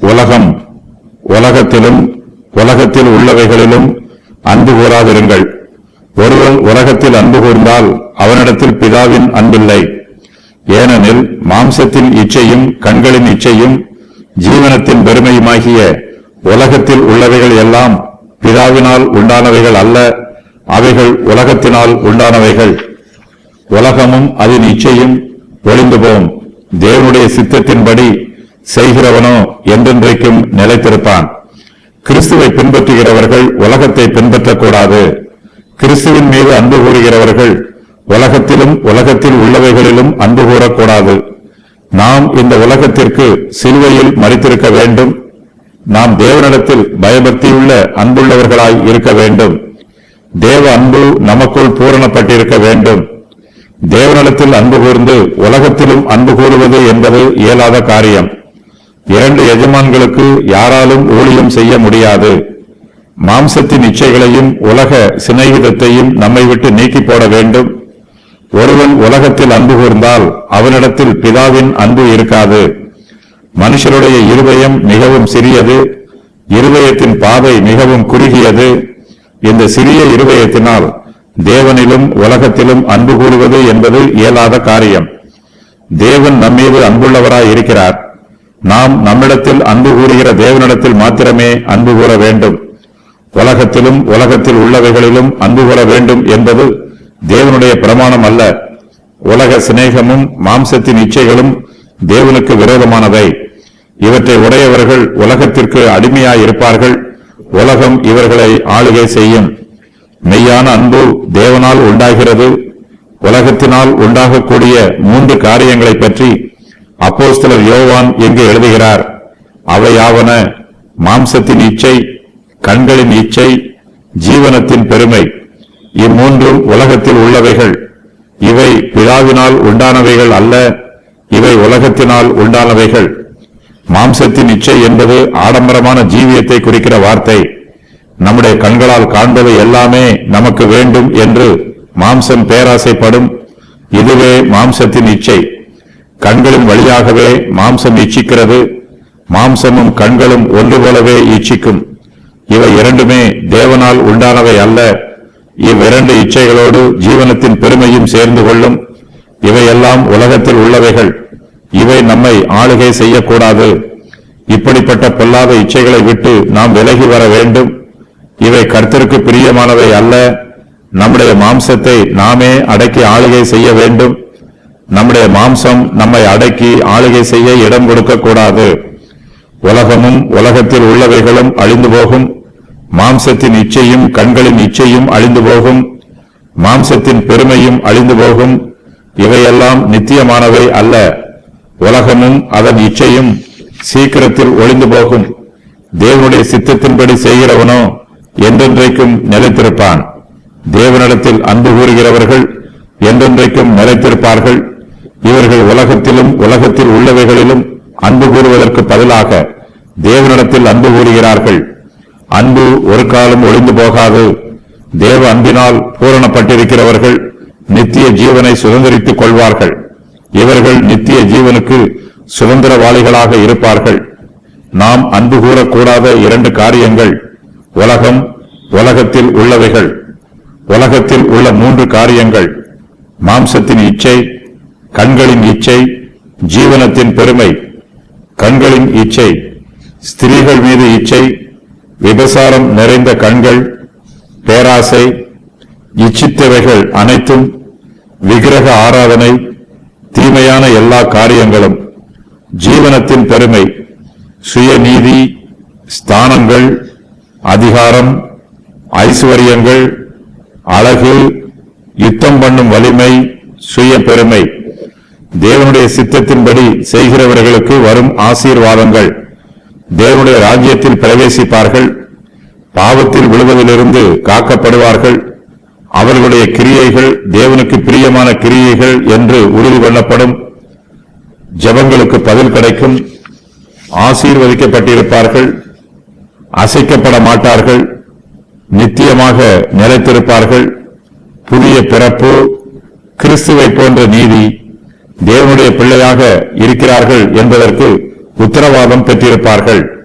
உலகம், உலகத்திலும் உலகத்தில் உள்ளவைகளிலும் அன்பு கூறாதிருங்கள். ஒருவன் உலகத்தில் அன்பு கூர்ந்தால் அவனிடத்தில் பிதாவின் அன்பில்லை. ஏனெனில் மாம்சத்தின் இச்சையும் கண்களின் இச்சையும் ஜீவனத்தின் பெருமையுமாகிய உலகத்தில் உள்ளவைகள் எல்லாம் பிதாவினால் உண்டானவைகள் அல்ல, அவைகள் உலகத்தினால் உண்டானவைகள். உலகமும் அதன் இச்சையும் ஒளிந்து போம். தேவனுடைய சித்தத்தின்படி செய்கிறவனோ என்றென்றைக்கும் நிலைத்திருப்பான். கிறிஸ்துவை பின்பற்றுகிறவர்கள் உலகத்தை பின்பற்றக்கூடாது. கிறிஸ்துவின் மீது அன்பு கூறுகிறவர்கள் உலகத்திலும் உலகத்தில் உள்ளவைகளிலும் அன்பு கூறக்கூடாது. நாம் இந்த உலகத்திற்கு சிலுவையில் மரித்திருக்க வேண்டும். நாம் தேவனிடத்தில் பயபக்தியுள்ள அன்புள்ளவர்களாய் இருக்க வேண்டும். தேவ அன்பு நமக்குள் பூரணப்பட்டிருக்க வேண்டும். தேவனிடத்தில் அன்பு கூர்ந்து உலகத்திலும் அன்பு கூறுவது என்பது இயலாத காரியம். இரண்டு எஜமான்களுக்கு யாராலும் ஊழியம் செய்ய முடியாது. மாம்சத்தின் இச்சைகளையும் உலக சிநேகிதத்தையும் நம்மை விட்டு நீக்கி போட வேண்டும். ஒருவன் உலகத்தில் அன்பு கூர்ந்தால் அவனிடத்தில் பிதாவின் அன்பு இருக்காது. மனுஷருடைய இருதயம் மிகவும் சிறியது, இருதயத்தின் பாதை மிகவும் குறுகியது. இந்த சிறிய இருதயத்தினால் தேவனிலும் உலகத்திலும் அன்பு கூறுவது என்பது இயலாத காரியம். தேவன் நம்மீது அன்புள்ளவராய் இருக்கிறார். நாம் நம்மிடத்தில் அன்பு கூறுகிற தேவனிடத்தில் மாத்திரமே அன்பு கூற வேண்டும். உலகத்திலும் உலகத்தில் உள்ளவைகளிலும் அன்பு கூற வேண்டும் என்பது தேவனுடைய பிரமாணம் அல்ல. உலக சிநேகமும் மாம்சத்தின் இச்சைகளும் தேவனுக்கு விரோதமானவை. இவற்றை உடையவர்கள் உலகத்திற்கு அடிமையாயிருப்பார்கள். உலகம் இவர்களை ஆளுகை செய்யும். மெய்யான அன்பு தேவனால் உண்டாகிறது. உலகத்தினால் உண்டாகக்கூடிய 3 காரியங்களை பற்றி அப்போஸ்தலர் யோவான் எங்கு எழுதுகிறார். அவையாவன மாம்சத்தின் இச்சை, கண்களின் இச்சை, ஜீவனத்தின் பெருமை. இம்மூன்றும் உலகத்தில் உள்ளவைகள். இவை பிதாவினால் உண்டானவைகள் அல்ல, இவை உலகத்தினால் உண்டானவைகள். மாம்சத்தின் இச்சை என்பது ஆடம்பரமான ஜீவியத்தை குறிக்கிற வார்த்தை. நம்முடைய கண்களால் காண்பது எல்லாமே நமக்கு வேண்டும் என்று மாம்சம் பேராசைப்படும். இதுவே மாம்சத்தின் இச்சை. கண்களின் வழியாகவே மாம்சம் இச்சிக்கிறது. மாம்சமும் கண்களும் ஒன்று போலவே இச்சிக்கும். இவை இரண்டுமே தேவனால் உண்டானவை அல்ல. இவ்விரண்டு இச்சைகளோடு ஜீவனத்தின் பெருமையும் சேர்ந்து கொள்ளும். இவையெல்லாம் உலகத்தில் உள்ளவைகள். இவை நம்மை ஆளுகை செய்யக்கூடாது. இப்படிப்பட்ட பொல்லாத இச்சைகளை விட்டு நாம் விலகி வர வேண்டும். இவை கர்த்தருக்கு பிரியமானவை அல்ல. நம்முடைய மாம்சத்தை நாமே அடக்கி ஆளுகை செய்ய வேண்டும். நம்முடைய மாம்சம் நம்மை அடக்கி ஆளுகை செய்ய இடம் கொடுக்க கூடாது. உலகமும் உலகத்தில் உள்ளவைகளும் அழிந்து போகும். மாம்சத்தின் இச்சையும் கண்களின் இச்சையும் அழிந்து போகும். மாம்சத்தின் பெருமையும் அழிந்து போகும். இவையெல்லாம் நித்தியமானவை அல்ல. உலகமும் அதன் இச்சையும் சீக்கிரத்தில் ஒளிந்து போகும். தேவனுடைய சித்தத்தின்படி செய்கிறவனோ என்றென்றைக்கும் நிலைத்திருப்பான். தேவனிடத்தில் அன்பு கூறுகிறவர்கள் என்றென்றைக்கும் நிலைத்திருப்பார்கள். இவர்கள் உலகத்திலும் உலகத்தில் உள்ளவைகளிலும் அன்பு கூறுவதற்கு பதிலாக தேவனிடத்தில் அன்பு கூறுகிறார்கள். அன்பு ஒரு காலம் ஒளிந்து போகாது. தேவ அன்பினால் பூரணப்பட்டிருக்கிறவர்கள் நித்திய ஜீவனை சுதந்திரித்துக் கொள்வார்கள். இவர்கள் நித்திய ஜீவனுக்கு சுதந்திரவாளிகளாக இருப்பார்கள். நாம் அன்பு கூறக்கூடாத 2 காரியங்கள் உலகம், உலகத்தில் உள்ளவைகள். உலகத்தில் உள்ள 3 காரியங்கள் மாம்சத்தின் இச்சை, கண்களின் இச்சை, ஜீவனத்தின் பெருமை. கண்களின் இச்சை, ஸ்திரீகள் மீது இச்சை, விபசாரம் நிறைந்த கண்கள், பேராசை, இச்சித்தவைகள் அனைத்தும், விக்கிரக ஆராதனை, தீமையான எல்லா காரியங்களும். ஜீவனத்தின் பெருமை, சுயநீதி, ஸ்தானங்கள், அதிகாரம், ஐஸ்வர்யங்கள், அழகு, யுத்தம் பண்ணும் வலிமை, சுய பெருமை. தேவனுடைய சித்தத்தின்படி செய்கிறவர்களுக்கு வரும் ஆசீர்வாதங்கள். தேவனுடைய ராஜ்யத்தில் பிரவேசிப்பார்கள். பாவத்தில் விழுவதிலிருந்து காக்கப்படுவார்கள். அவர்களுடைய கிரியைகள் தேவனுக்கு பிரியமான கிரியைகள் என்று உறுதி கொள்ளப்படும். ஜெபங்களுக்கு பதில் கிடைக்கும். ஆசீர்வதிக்கப்பட்டிருப்பார்கள். அசைக்கப்பட மாட்டார்கள். நித்தியமாக நிலைத்திருப்பார்கள். புதிய பிறப்பு, கிறிஸ்துவை போன்ற நீதி, தேவனுடைய பிள்ளையாக இருக்கிறார்கள் என்பதற்கு உத்தரவாதம் பெற்றிருப்பார்கள்.